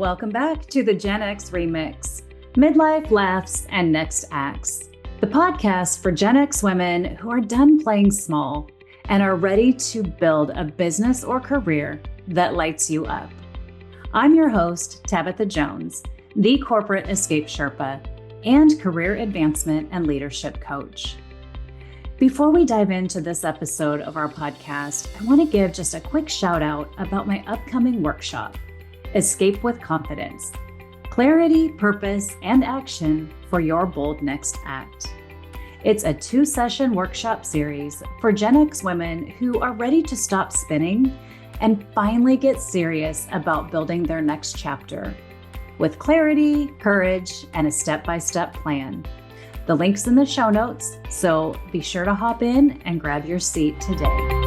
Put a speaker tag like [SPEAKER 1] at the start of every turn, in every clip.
[SPEAKER 1] welcome back to the Gen X Remix, Midlife, Laughs, and Next Acts, the podcast for Gen X women who are done playing small and are ready to build a business or career that lights you up. I'm your host, Tabatha Jones, the corporate escape Sherpa and career advancement and leadership coach. Before we dive into this episode of our podcast, I want to give just a quick shout out about my upcoming workshop, Escape with Confidence, Clarity, Purpose, and Action for Your Bold Next Act. It's a 2-session workshop series for Gen X women who are ready to stop spinning and finally get serious about building their next chapter with clarity, courage, and a step-by-step plan. The link's in the show notes, so be sure to hop in and grab your seat today.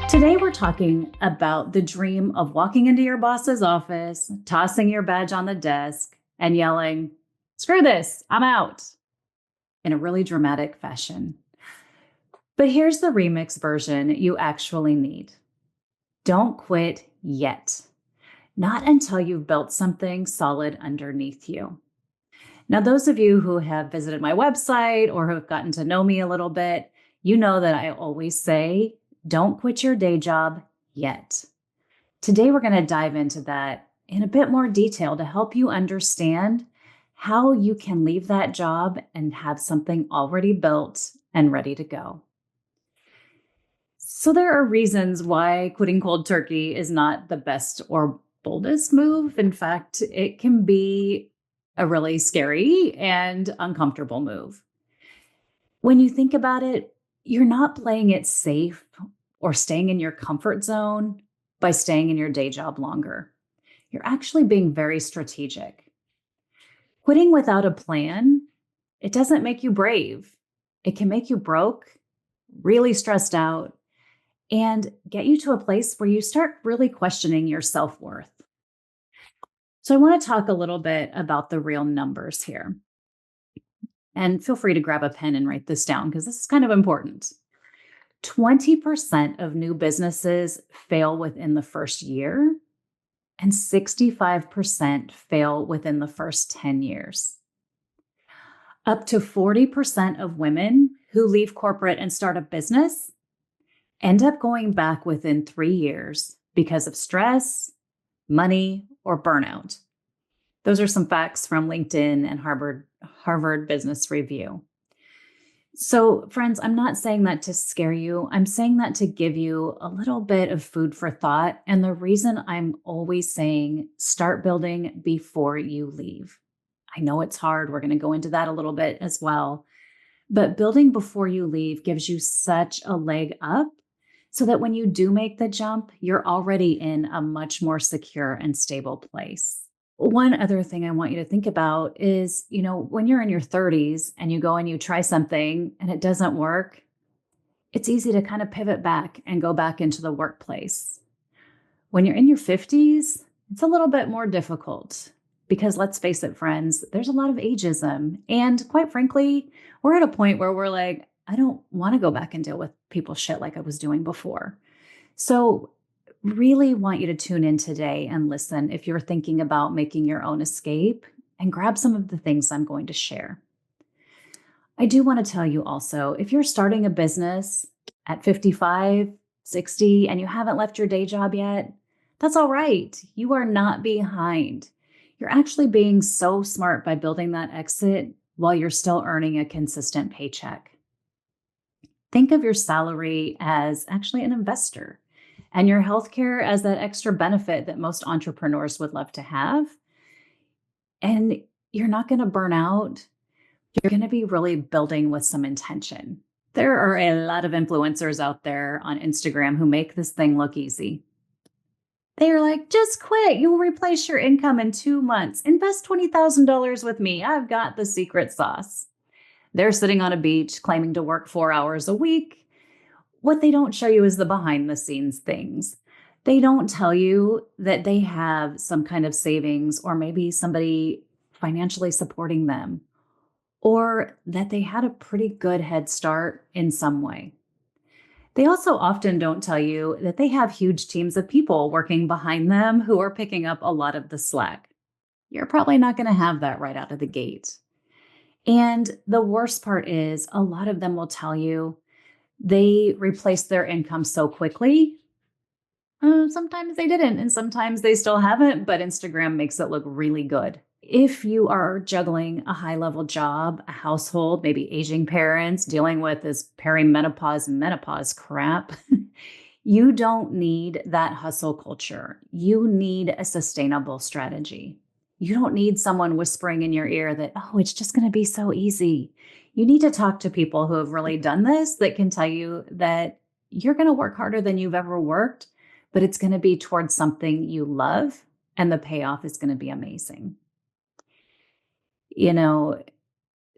[SPEAKER 1] Today, we're talking about the dream of walking into your boss's office, tossing your badge on the desk, and yelling, "Screw this, I'm out," in a really dramatic fashion. But here's the remix version you actually need. Don't quit yet. Not until you've built something solid underneath you. Now, those of you who have visited my website or who have gotten to know me a little bit, you know that I always say, don't quit your day job yet. Today, we're going to dive into that in a bit more detail to help you understand how you can leave that job and have something already built and ready to go. So there are reasons why quitting cold turkey is not the best or boldest move. In fact, it can be a really scary and uncomfortable move. When you think about it, you're not playing it safe or staying in your comfort zone by staying in your day job longer. You're actually being very strategic. Quitting without a plan, it doesn't make you brave. It can make you broke, really stressed out, and get you to a place where you start really questioning your self-worth. So I want to talk a little bit about the real numbers here. And feel free to grab a pen and write this down because this is kind of important. 20% of new businesses fail within the first year, and 65% fail within the first 10 years. Up to 40% of women who leave corporate and start a business end up going back within 3 years because of stress, money, or burnout. Those are some facts from LinkedIn and Harvard Business Review. So, friends, I'm not saying that to scare you. I'm saying that to give you a little bit of food for thought. And the reason I'm always saying start building before you leave. I know it's hard. We're going to go into that a little bit as well. But building before you leave gives you such a leg up so that when you do make the jump, you're already in a much more secure and stable place. One other thing I want you to think about is, when you're in your 30s and you go and you try something and it doesn't work, it's easy to kind of pivot back and go back into the workplace. When you're in your 50s, it's a little bit more difficult because let's face it, friends, there's a lot of ageism. And quite frankly, we're at a point where we're like, I don't want to go back and deal with people's shit like I was doing before. So really want you to tune in today and listen if you're thinking about making your own escape and grab some of the things I'm going to share. I do want to tell you also, if you're starting a business at 55, 60, and you haven't left your day job yet, that's all right. You are not behind. You're actually being so smart by building that exit while you're still earning a consistent paycheck. Think of your salary as actually an investor and your healthcare as that extra benefit that most entrepreneurs would love to have. And you're not going to burn out. You're going to be really building with some intention. There are a lot of influencers out there on Instagram who make this thing look easy. They're like, just quit. You will replace your income in 2 months. Invest $20,000 with me. I've got the secret sauce. They're sitting on a beach claiming to work 4 hours a week. What they don't show you is the behind the scenes things. They don't tell you that they have some kind of savings or maybe somebody financially supporting them. or that they had a pretty good head start in some way. They also often don't tell you that they have huge teams of people working behind them who are picking up a lot of the slack. You're probably not going to have that right out of the gate. And the worst part is, a lot of them will tell you they replaced their income so quickly. Sometimes they didn't, and sometimes they still haven't, but Instagram makes it look really good. If you are juggling a high level job, a household, maybe aging parents, dealing with this perimenopause, menopause crap, you don't need that hustle culture. You need a sustainable strategy. You don't need someone whispering in your ear that, oh, it's just going to be so easy. You need to talk to people who have really done this that can tell you that you're going to work harder than you've ever worked, but it's going to be towards something you love, and the payoff is going to be amazing. You know,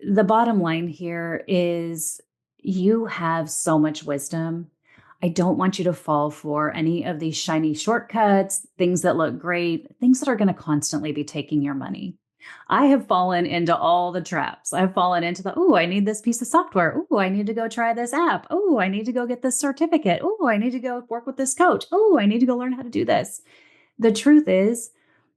[SPEAKER 1] the bottom line here is you have so much wisdom. I don't want you to fall for any of these shiny shortcuts, things that look great, things that are going to constantly be taking your money. I have fallen into all the traps. I've fallen into the, oh, I need this piece of software. Oh, I need to go try this app. Oh, I need to go get this certificate. Oh, I need to go work with this coach. Oh, I need to go learn how to do this. The truth is,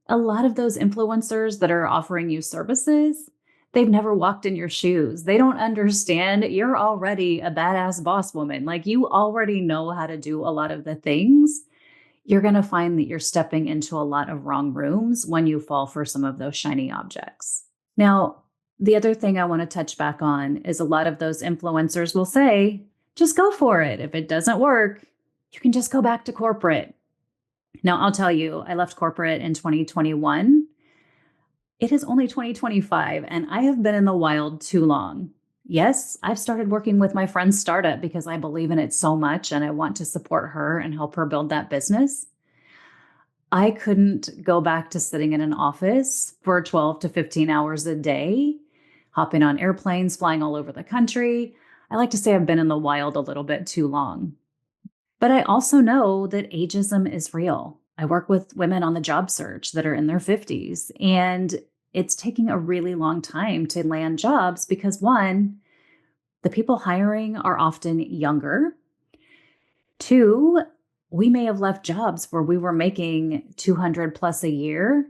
[SPEAKER 1] a lot of those influencers that are offering you services, they've never walked in your shoes. They don't understand you're already a badass boss woman. Like, you already know how to do a lot of the things. You're going to find that you're stepping into a lot of wrong rooms when you fall for some of those shiny objects. Now, the other thing I want to touch back on is a lot of those influencers will say, just go for it. If it doesn't work, you can just go back to corporate. Now, I'll tell you, I left corporate in 2021. It is only 2025, and I have been in the wild too long. Yes, I've started working with my friend's startup because I believe in it so much and I want to support her and help her build that business. I couldn't go back to sitting in an office for 12 to 15 hours a day, hopping on airplanes, flying all over the country. I like to say I've been in the wild a little bit too long. But I also know that ageism is real. I work with women on the job search that are in their 50s, and it's taking a really long time to land jobs because, one, the people hiring are often younger. Two, we may have left jobs where we were making 200 plus a year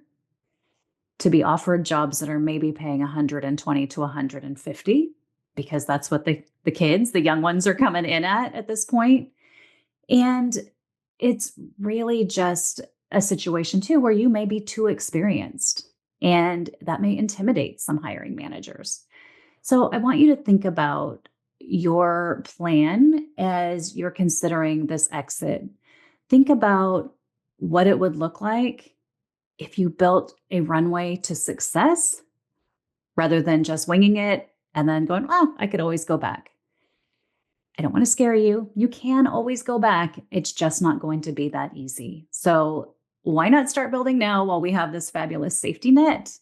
[SPEAKER 1] to be offered jobs that are maybe paying 120 to 150 because that's what the kids, the young ones, are coming in at this point. And it's really just a situation too where you may be too experienced, and that may intimidate some hiring managers. So I want you to think about your plan as you're considering this exit. Think about what it would look like if you built a runway to success rather than just winging it and then going, well, I could always go back. I don't want to scare you. You can always go back. It's just not going to be that easy. So why not start building now while we have this fabulous safety net,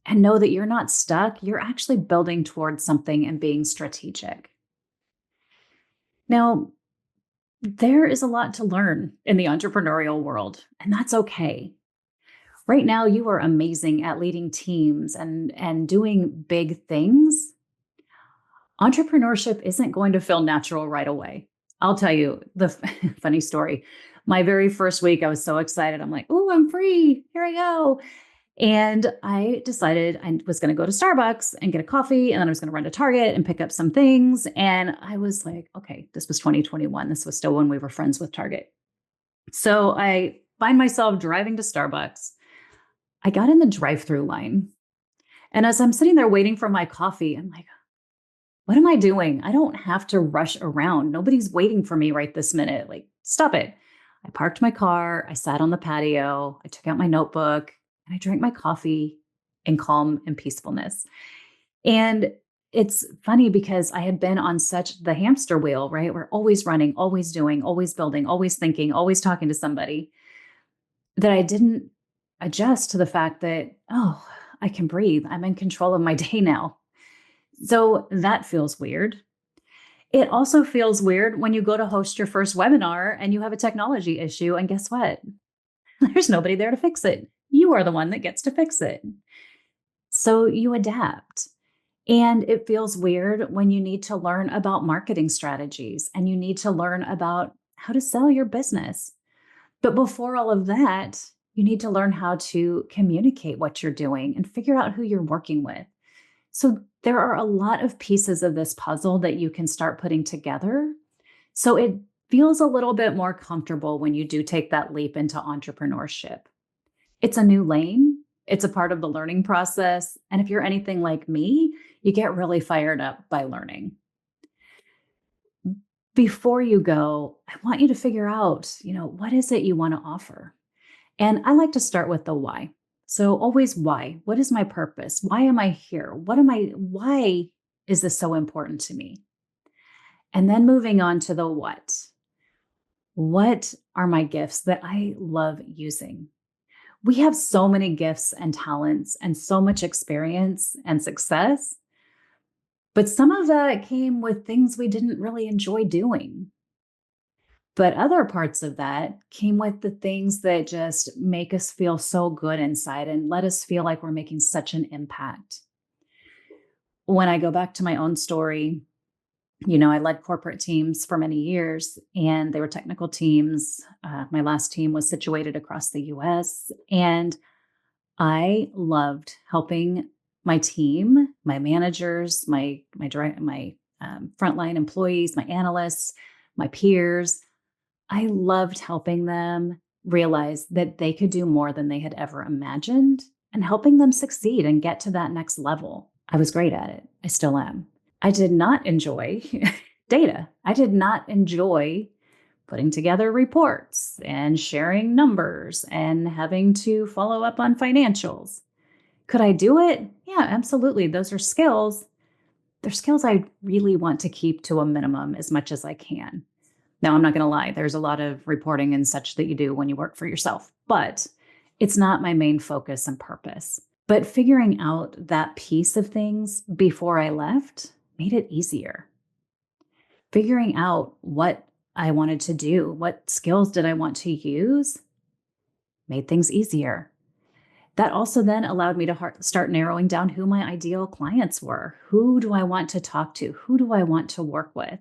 [SPEAKER 1] and know that you're not stuck. You're actually building towards something and being strategic. Now, there is a lot to learn in the entrepreneurial world, and that's okay. Right now, you are amazing at leading teams and doing big things. Entrepreneurship isn't going to feel natural right away. I'll tell you the funny story. My very first week, I was so excited. I'm like, oh, I'm free. Here I go. And I decided I was going to go to Starbucks and get a coffee. And then I was going to run to Target and pick up some things. And I was like, okay, this was 2021. This was still when we were friends with Target. So I find myself driving to Starbucks. I got in the drive-through line. And as I'm sitting there waiting for my coffee, I'm like, what am I doing? I don't have to rush around. Nobody's waiting for me right this minute. Like, stop it. I parked my car. I sat on the patio. I took out my notebook and I drank my coffee in calm and peacefulness. And it's funny because I had been on such the hamster wheel, right? We're always running, always doing, always building, always thinking, always talking to somebody, that I didn't adjust to the fact that, oh, I can breathe. I'm in control of my day now. So that feels weird. It also feels weird when you go to host your first webinar and you have a technology issue. And guess what? There's nobody there to fix it. You are the one that gets to fix it. So you adapt. And it feels weird when you need to learn about marketing strategies and you need to learn about how to sell your business. But before all of that, you need to learn how to communicate what you're doing and figure out who you're working with. So there are a lot of pieces of this puzzle that you can start putting together. So it feels a little bit more comfortable when you do take that leap into entrepreneurship. It's a new lane. It's a part of the learning process. And if you're anything like me, you get really fired up by learning. Before you go, I want you to figure out, what is it you want to offer? And I like to start with the why. So always why? What is my purpose? Why am I here? Why is this so important to me? And then moving on to the what. What are my gifts that I love using? We have so many gifts and talents and so much experience and success, but some of that came with things we didn't really enjoy doing. But other parts of that came with the things that just make us feel so good inside and let us feel like we're making such an impact. When I go back to my own story, I led corporate teams for many years, and they were technical teams. My last team was situated across the US, and I loved helping my team, my managers, my frontline employees, my analysts, my peers. I loved helping them realize that they could do more than they had ever imagined and helping them succeed and get to that next level. I was great at it. I still am. I did not enjoy data. I did not enjoy putting together reports and sharing numbers and having to follow up on financials. Could I do it? Yeah, absolutely. Those are skills. They're skills I really want to keep to a minimum as much as I can. Now, I'm not going to lie, there's a lot of reporting and such that you do when you work for yourself, but it's not my main focus and purpose. But figuring out that piece of things before I left made it easier. Figuring out what I wanted to do, what skills did I want to use, made things easier. That also then allowed me to start narrowing down who my ideal clients were. Who do I want to talk to? Who do I want to work with?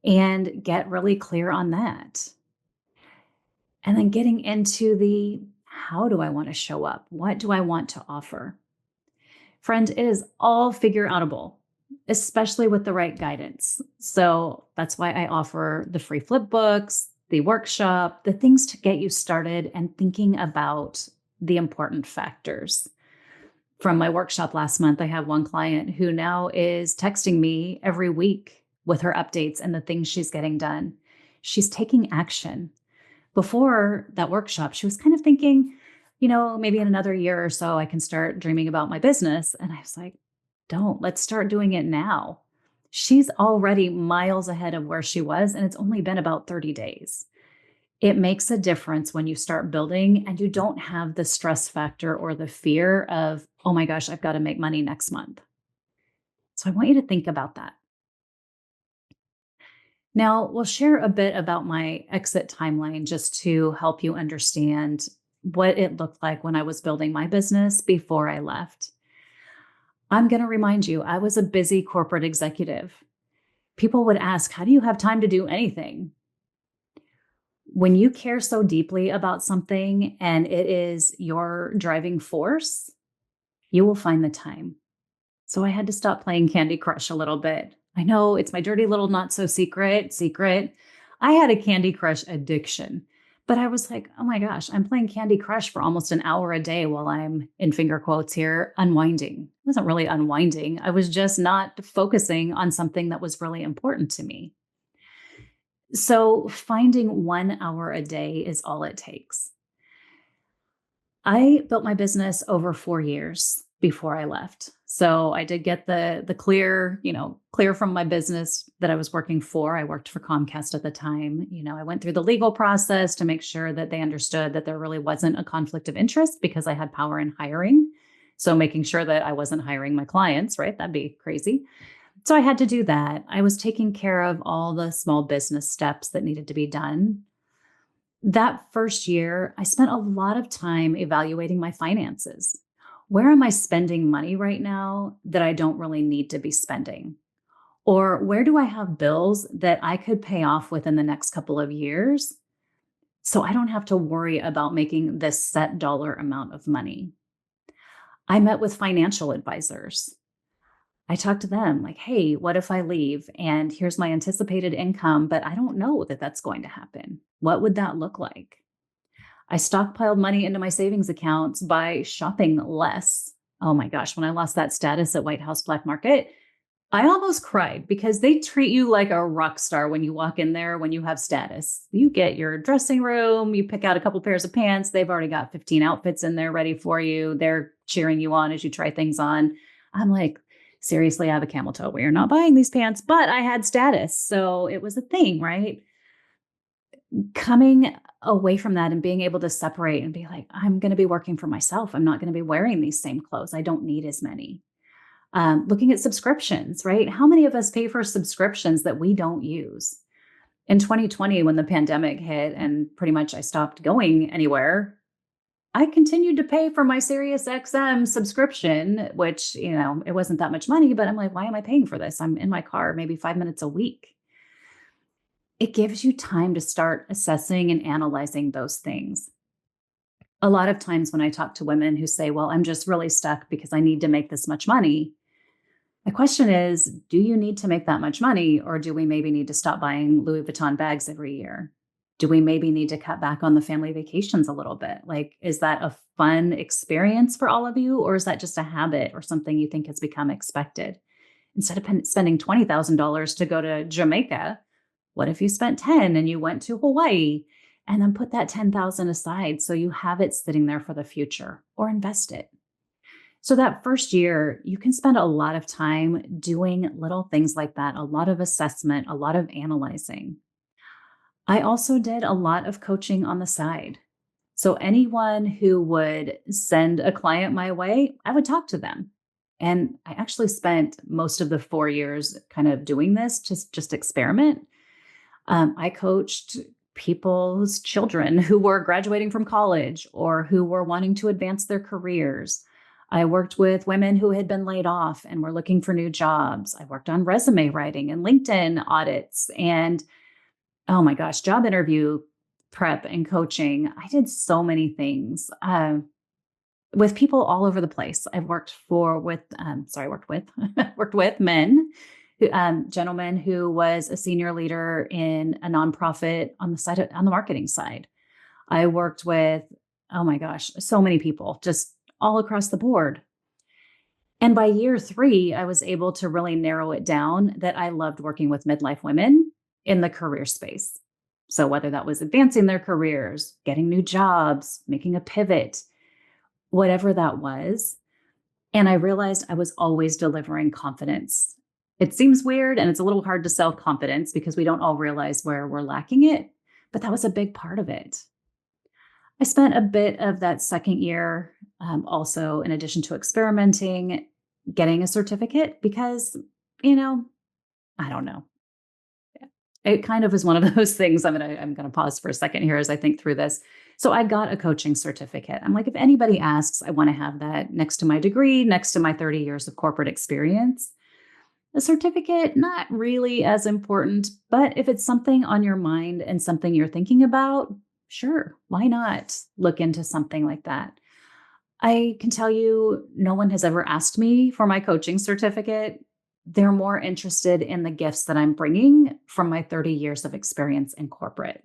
[SPEAKER 1] And get really clear on that. And then getting into the how do I want to show up? What do I want to offer? Friend, it is all figure outable, especially with the right guidance. So that's why I offer the free flip books, the workshop, the things to get you started and thinking about the important factors. From my workshop last month, I have one client who now is texting me every week with her updates and the things she's getting done. She's taking action. Before that workshop, she was kind of thinking, maybe in another year or so, I can start dreaming about my business. And I was like, let's start doing it now. She's already miles ahead of where she was, and it's only been about 30 days. It makes a difference when you start building and you don't have the stress factor or the fear of, oh my gosh, I've got to make money next month. So I want you to think about that. Now, we'll share a bit about my exit timeline just to help you understand what it looked like when I was building my business before I left. I'm going to remind you, I was a busy corporate executive. People would ask, how do you have time to do anything? When you care so deeply about something and it is your driving force, you will find the time. So I had to stop playing Candy Crush a little bit. I know it's my dirty little not so secret. I had a Candy Crush addiction, but I was like, oh my gosh, I'm playing Candy Crush for almost an hour a day while I'm in finger quotes here, unwinding. It wasn't really unwinding. I was just not focusing on something that was really important to me. So finding 1 hour a day is all it takes. I built my business over 4 years before I left. So I did get the clear from my business that I was working for. I worked for Comcast at the time. I went through the legal process to make sure that they understood that there really wasn't a conflict of interest because I had power in hiring. So making sure that I wasn't hiring my clients, right? That'd be crazy. So I had to do that. I was taking care of all the small business steps that needed to be done. That first year, I spent a lot of time evaluating my finances. Where am I spending money right now that I don't really need to be spending? Or where do I have bills that I could pay off within the next couple of years so I don't have to worry about making this set dollar amount of money? I met with financial advisors. I talked to them like, hey, what if I leave and here's my anticipated income, but I don't know that that's going to happen? What would that look like? I stockpiled money into my savings accounts by shopping less. Oh my gosh, when I lost that status at White House Black Market, I almost cried because they treat you like a rock star when you walk in there when you have status. You get your dressing room, you pick out a couple pairs of pants. They've already got 15 outfits in there ready for you. They're cheering you on as you try things on. I'm like, seriously, I have a camel toe. We are not buying these pants, but I had status. So it was a thing, right? Coming away from that and being able to separate and be like, I'm going to be working for myself. I'm not going to be wearing these same clothes. I don't need as many. Looking at subscriptions, right? How many of us pay for subscriptions that we don't use? In 2020, when the pandemic hit and pretty much I stopped going anywhere, I continued to pay for my SiriusXM subscription, which, it wasn't that much money, but I'm like, why am I paying for this? I'm in my car maybe 5 minutes a week. It gives you time to start assessing and analyzing those things. A lot of times when I talk to women who say, well, I'm just really stuck because I need to make this much money. My question is, do you need to make that much money, or do we maybe need to stop buying Louis Vuitton bags every year? Do we maybe need to cut back on the family vacations a little bit? Like, is that a fun experience for all of you, or is that just a habit or something you think has become expected? Instead of spending $20,000 to go to Jamaica, what if you spent 10 and you went to Hawaii and then put that 10,000 aside so you have it sitting there for the future, or invest it? So that first year, you can spend a lot of time doing little things like that, a lot of assessment, a lot of analyzing. I also did a lot of coaching on the side. So anyone who would send a client my way, I would talk to them. And I actually spent most of the 4 years kind of doing this, just experiment. I coached people's children who were graduating from college or who were wanting to advance their careers. I worked with women who had been laid off and were looking for new jobs. I worked on resume writing and LinkedIn audits and, oh my gosh, job interview prep and coaching. I did so many things with people all over the place. I've worked worked with men, gentlemen who was a senior leader in a nonprofit on the marketing side. I worked with, oh my gosh, so many people just all across the board. And by year 3, I was able to really narrow it down that I loved working with midlife women in the career space. So whether that was advancing their careers, getting new jobs, making a pivot, whatever that was. And I realized I was always delivering confidence. It seems weird and it's a little hard to sell confidence because we don't all realize where we're lacking it, but that was a big part of it. I spent a bit of that second year also, in addition to experimenting, getting a certificate because, I don't know. It kind of is one of those things. I'm gonna pause for a second here as I think through this. So I got a coaching certificate. I'm like, if anybody asks, I want to have that next to my degree, next to my 30 years of corporate experience. A certificate, not really as important, but if it's something on your mind and something you're thinking about, sure, why not look into something like that? I can tell you, no one has ever asked me for my coaching certificate. They're more interested in the gifts that I'm bringing from my 30 years of experience in corporate.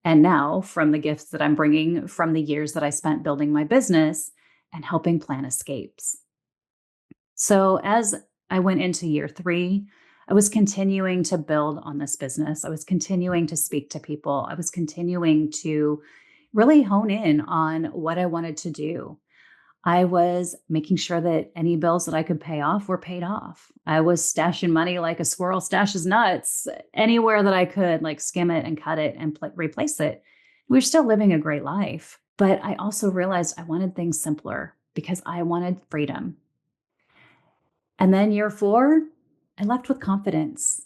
[SPEAKER 1] And now from the gifts that I'm bringing from the years that I spent building my business and helping plan escapes. So as I went into year 3, I was continuing to build on this business. I was continuing to speak to people. I was continuing to really hone in on what I wanted to do. I was making sure that any bills that I could pay off were paid off. I was stashing money like a squirrel stashes nuts anywhere that I could, like skim it and cut it and replace it. We were still living a great life, but I also realized I wanted things simpler because I wanted freedom. And then year 4, I left with confidence.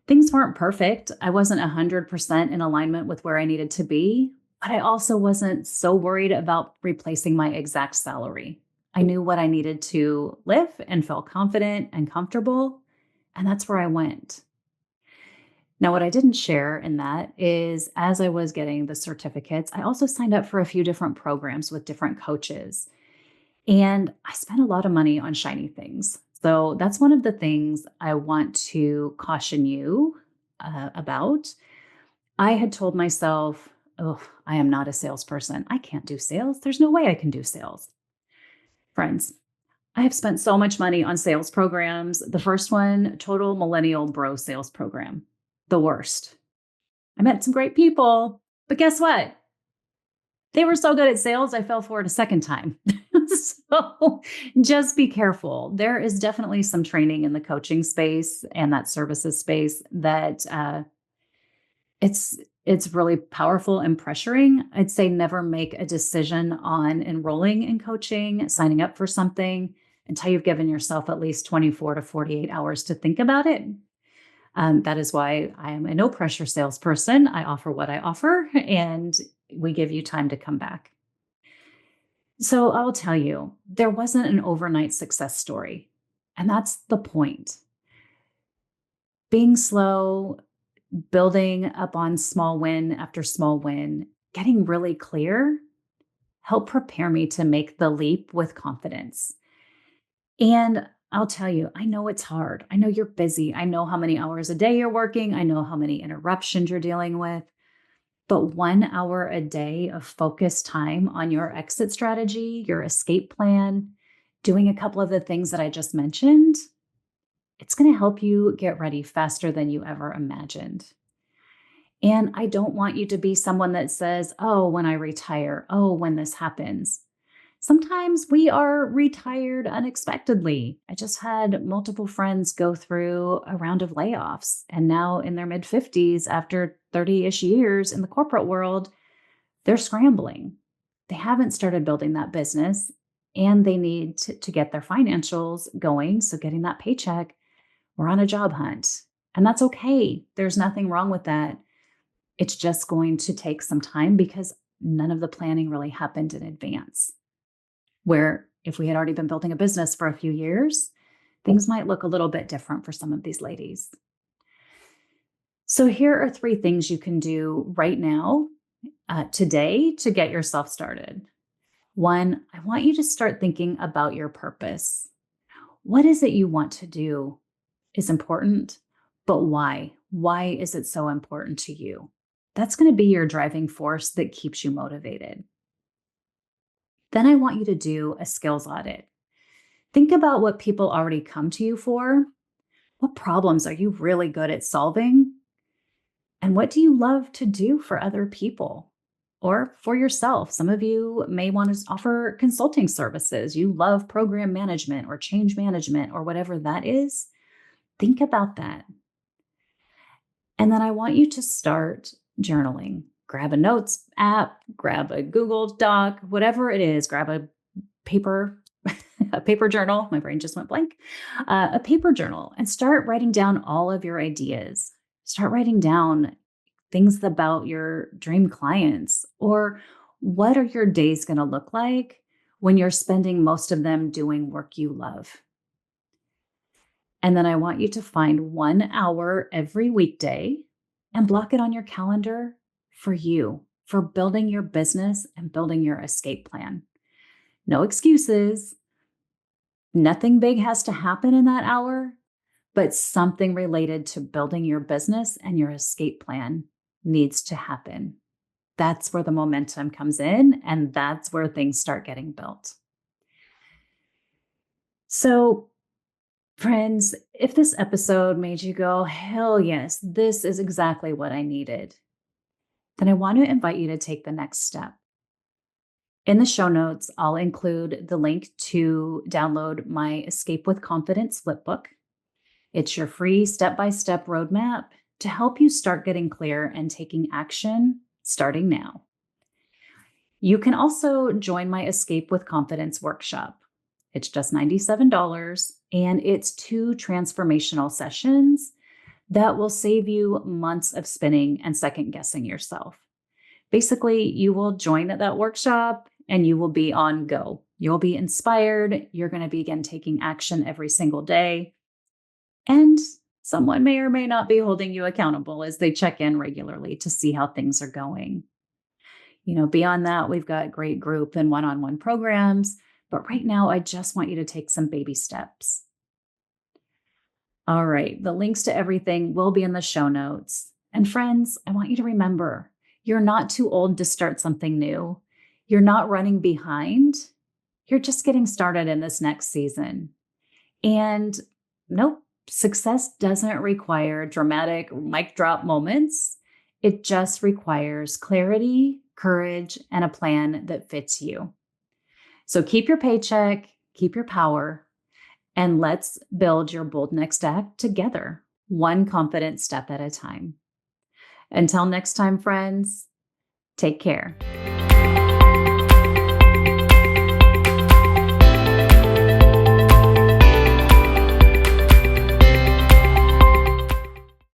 [SPEAKER 1] Things weren't perfect. I wasn't 100% in alignment with where I needed to be, but I also wasn't so worried about replacing my exact salary. I knew what I needed to live and felt confident and comfortable. And that's where I went. Now, what I didn't share in that is as I was getting the certificates, I also signed up for a few different programs with different coaches. And I spent a lot of money on shiny things. So that's one of the things I want to caution you about. I had told myself, oh, I am not a salesperson. I can't do sales. There's no way I can do sales. Friends, I have spent so much money on sales programs. The first one, total millennial bro sales program, the worst. I met some great people, but guess what? They were so good at sales, I fell for it a second time. So just be careful. There is definitely some training in the coaching space and that services space that it's it's really powerful and pressuring. I'd say never make a decision on enrolling in coaching, signing up for something until you've given yourself at least 24 to 48 hours to think about it. That is why I am a no pressure salesperson. I offer what I offer, and we give you time to come back. So I'll tell you, there wasn't an overnight success story. And that's the point. Being slow, building up on small win after small win, getting really clear helped prepare me to make the leap with confidence. And I'll tell you, I know it's hard. I know you're busy. I know how many hours a day you're working. I know how many interruptions you're dealing with. But 1 hour a day of focused time on your exit strategy, your escape plan, doing a couple of the things that I just mentioned, it's going to help you get ready faster than you ever imagined. And I don't want you to be someone that says, oh, when I retire, oh, when this happens. Sometimes we are retired unexpectedly. I just had multiple friends go through a round of layoffs, and now in their mid 50s, after 30-ish years in the corporate world, they're scrambling. They haven't started building that business, and they need to get their financials going. So, getting that paycheck, we're on a job hunt. And that's okay. There's nothing wrong with that. It's just going to take some time because none of the planning really happened in advance. Where if we had already been building a business for a few years, things might look a little bit different for some of these ladies. So, here are 3 things you can do right now, today, to get yourself started. 1, I want you to start thinking about your purpose. What is it you want to do is important, but why? Why is it so important to you? That's going to be your driving force that keeps you motivated. Then I want you to do a skills audit. Think about what people already come to you for. What problems are you really good at solving? And what do you love to do for other people or for yourself? Some of you may want to offer consulting services. You love program management or change management or whatever that is. Think about that. And then I want you to start journaling. Grab a notes app, grab a Google Doc, whatever it is, grab a paper, a paper journal. My brain just went blank. A paper journal, and start writing down all of your ideas. Start writing down things about your dream clients, or what are your days going to look like when you're spending most of them doing work you love. And then I want you to find 1 hour every weekday and block it on your calendar for you, for building your business and building your escape plan. No excuses. Nothing big has to happen in that hour, but something related to building your business and your escape plan needs to happen. That's where the momentum comes in, and that's where things start getting built. So, friends, if this episode made you go, hell yes, this is exactly what I needed, then I want to invite you to take the next step. In the show notes, I'll include the link to download my Escape with Confidence flipbook. It's your free step-by-step roadmap to help you start getting clear and taking action starting now. You can also join my Escape with Confidence workshop. It's just $97, and it's 2 transformational sessions that will save you months of spinning and second guessing yourself. Basically, you will join at that workshop and you will be on go. You'll be inspired. You're going to begin taking action every single day. And someone may or may not be holding you accountable as they check in regularly to see how things are going. Beyond that, we've got great group and one-on-one programs. But right now, I just want you to take some baby steps. All right. The links to everything will be in the show notes. And friends, I want you to remember, you're not too old to start something new. You're not running behind. You're just getting started in this next season. And nope, success doesn't require dramatic mic drop moments. It just requires clarity, courage, and a plan that fits you. So keep your paycheck, keep your power, and let's build your bold next act together, one confident step at a time. Until next time, friends, take care.